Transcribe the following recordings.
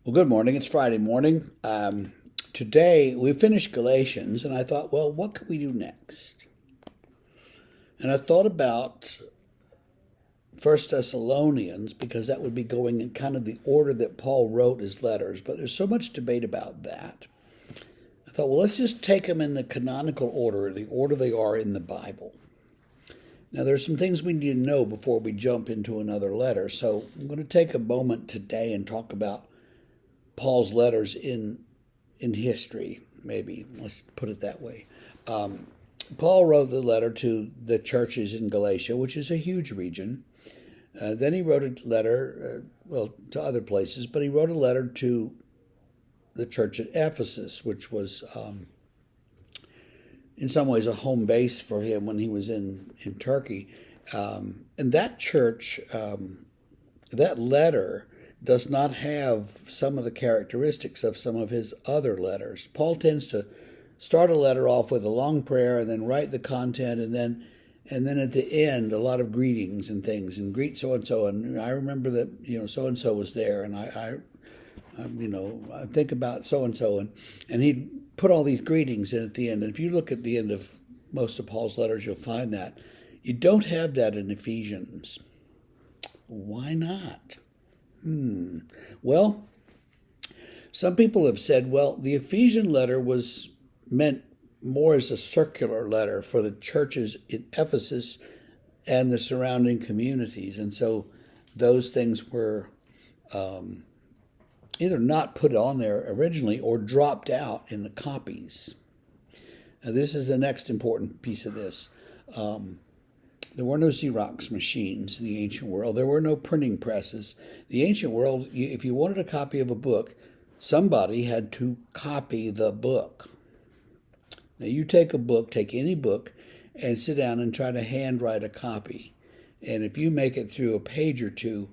Well, good morning. It's Friday morning. Today we finished Galatians, and I thought, well, what could we do next? And I thought about First Thessalonians because that would be going in kind of the order that Paul wrote his letters. But there's so much debate about that. I thought, well, let's just take them in the canonical order, the order they are in the Bible. Now, there's some things we need to know before we jump into another letter. So I'm going to take a moment today and talk about Paul's letters in history, maybe. Let's put it that way. Paul wrote the letter to the churches in Galatia, which is a huge region. Then he wrote a letter, to other places, but he wrote a letter to the church at Ephesus, which was, in some ways, a home base for him when he was in Turkey. And that church, that letter, does not have some of the characteristics of some of his other letters. Paul tends to start a letter off with a long prayer and then write the content and then at the end a lot of greetings and things and greet so and so, and I remember that so and so was there, and I think about so and so, and he'd put all these greetings in at the end. And if you look at the end of most of Paul's letters, you'll find that you don't have that in Ephesians. Why not? Well, some people have said, well, the Ephesian letter was meant more as a circular letter for the churches in Ephesus and the surrounding communities. And so those things were either not put on there originally or dropped out in the copies. Now, this is the next important piece of this. There were no Xerox machines in the ancient world. There were no printing presses. The ancient world, if you wanted a copy of a book, somebody had to copy the book. Now, you take any book, and sit down and try to handwrite a copy. And if you make it through a page or two,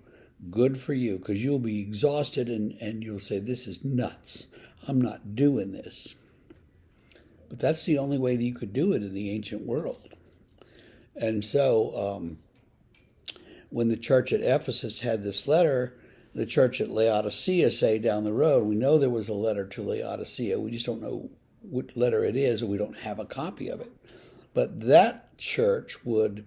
good for you, because you'll be exhausted and you'll say, this is nuts. I'm not doing this. But that's the only way that you could do it in the ancient world. And so when the church at Ephesus had this letter, the church at Laodicea, say, down the road, we know there was a letter to Laodicea. We just don't know what letter it is, and we don't have a copy of it. But that church would,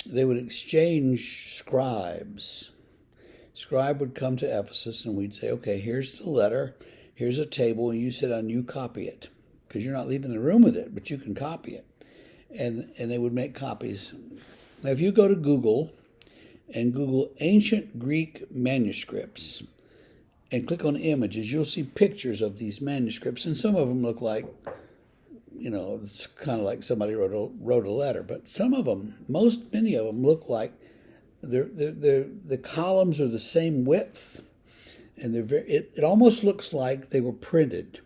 they would exchange scribes. Scribe would come to Ephesus, and we'd say, okay, here's the letter, here's a table, and you sit down and you copy it. Because you're not leaving the room with it, but you can copy it. And they would make copies. Now, if you go to Google and Google ancient Greek manuscripts and click on images, you'll see pictures of these manuscripts. And some of them look like, it's kind of like somebody wrote a letter. But some of them, many of them look like the columns are the same width. And it almost looks like they were printed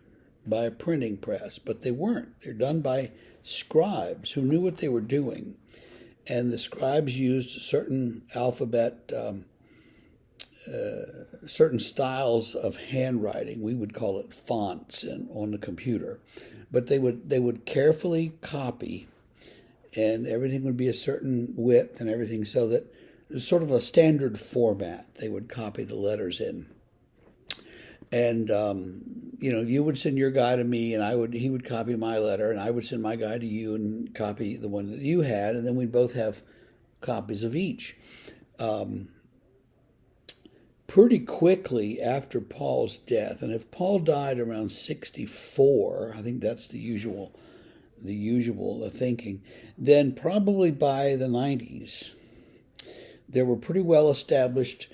by a printing press, but they weren't. They're done by scribes who knew what they were doing. And the scribes used certain alphabet, certain styles of handwriting. We would call it fonts on the computer. But they would carefully copy, and everything would be a certain width and everything, so that it was sort of a standard format they would copy the letters in. And you would send your guy to me, and he would copy my letter, and I would send my guy to you and copy the one that you had, and then we'd both have copies of each. Pretty quickly after Paul's death, and if Paul died around 64, I think that's the usual thinking, then probably by the 90s, there were pretty well established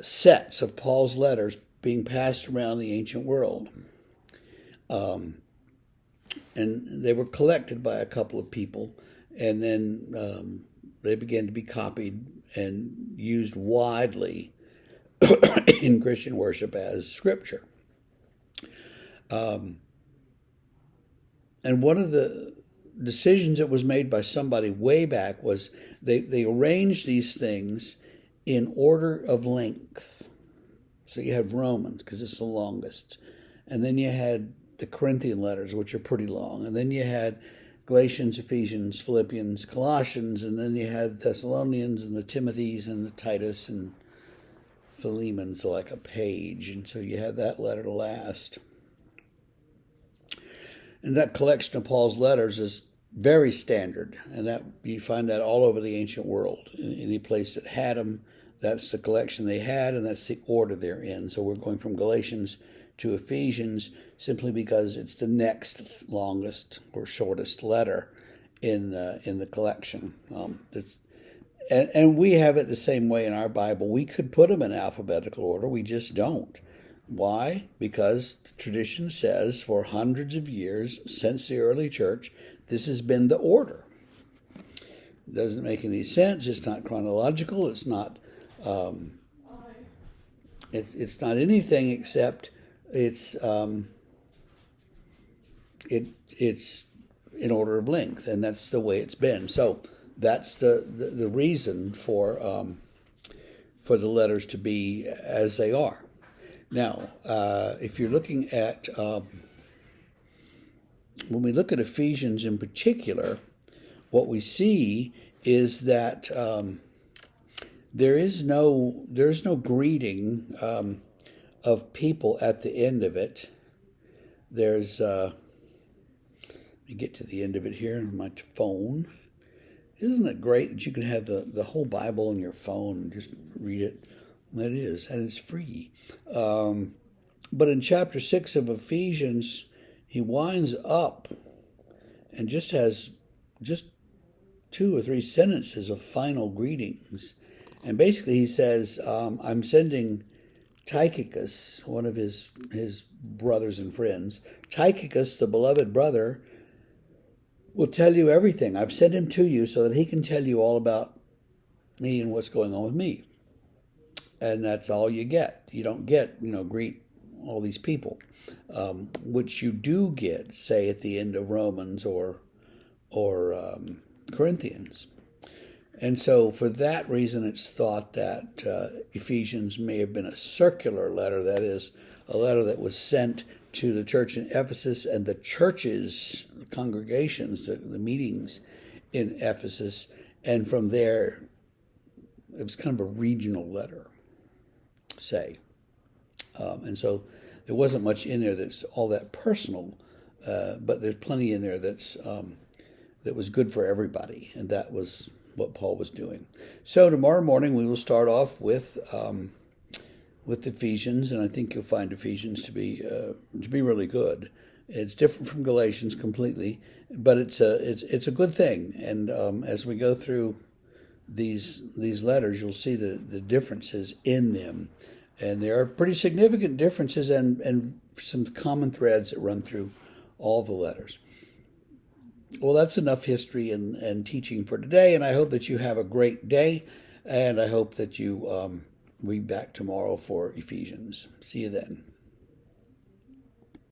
sets of Paul's letters being passed around the ancient world. And they were collected by a couple of people, and then they began to be copied and used widely in Christian worship as scripture. And one of the decisions that was made by somebody way back was they arranged these things in order of length. So you had Romans, because it's the longest. And then you had the Corinthian letters, which are pretty long. And then you had Galatians, Ephesians, Philippians, Colossians, and then you had Thessalonians and the Timothys and the Titus and Philemon's like a page, and so you have that letter last. And that collection of Paul's letters is very standard, and that you find that all over the ancient world. In any place that had them, that's the collection they had, and that's the order they're in. So we're going from Galatians to Ephesians simply because it's the next longest or shortest letter in the collection. And we have it the same way in our Bible. We could put them in alphabetical order. We just don't. Why? Because the tradition says for hundreds of years since the early church, this has been the order. It doesn't make any sense. It's not chronological. It's not. It's not anything except it's in order of length, and that's the way it's been. So that's the reason for the letters to be as they are. Now, if you're looking at when we look at Ephesians in particular, what we see is that there's no greeting of people at the end of it. There's let me get to the end of it here on my phone. Isn't it great that you can have the whole Bible on your phone and just read it? That is, and it's free. But in chapter 6 of Ephesians, he winds up and just has just 2 or 3 sentences of final greetings. And basically he says, I'm sending Tychicus, one of his brothers and friends. Tychicus, the beloved brother, will tell you everything. I've sent him to you so that he can tell you all about me and what's going on with me. And that's all you get. You don't get, greet all these people, which you do get, say, at the end of Romans or Corinthians. And so for that reason, it's thought that Ephesians may have been a circular letter, that is, a letter that was sent to the church in Ephesus and the churches, the congregations, the meetings in Ephesus. And from there, it was kind of a regional letter, say. And so there wasn't much in there that's all that personal, but there's plenty in there that was good for everybody, and that was what Paul was doing. So tomorrow morning we will start off with Ephesians, and I think you'll find Ephesians to be really good. It's different from Galatians completely, but it's a good thing. And as we go through these letters, you'll see the differences in them, and there are pretty significant differences and some common threads that run through all the letters. Well, that's enough history and teaching for today, and I hope that you have a great day, and I hope that you will be back tomorrow for Ephesians. See you then.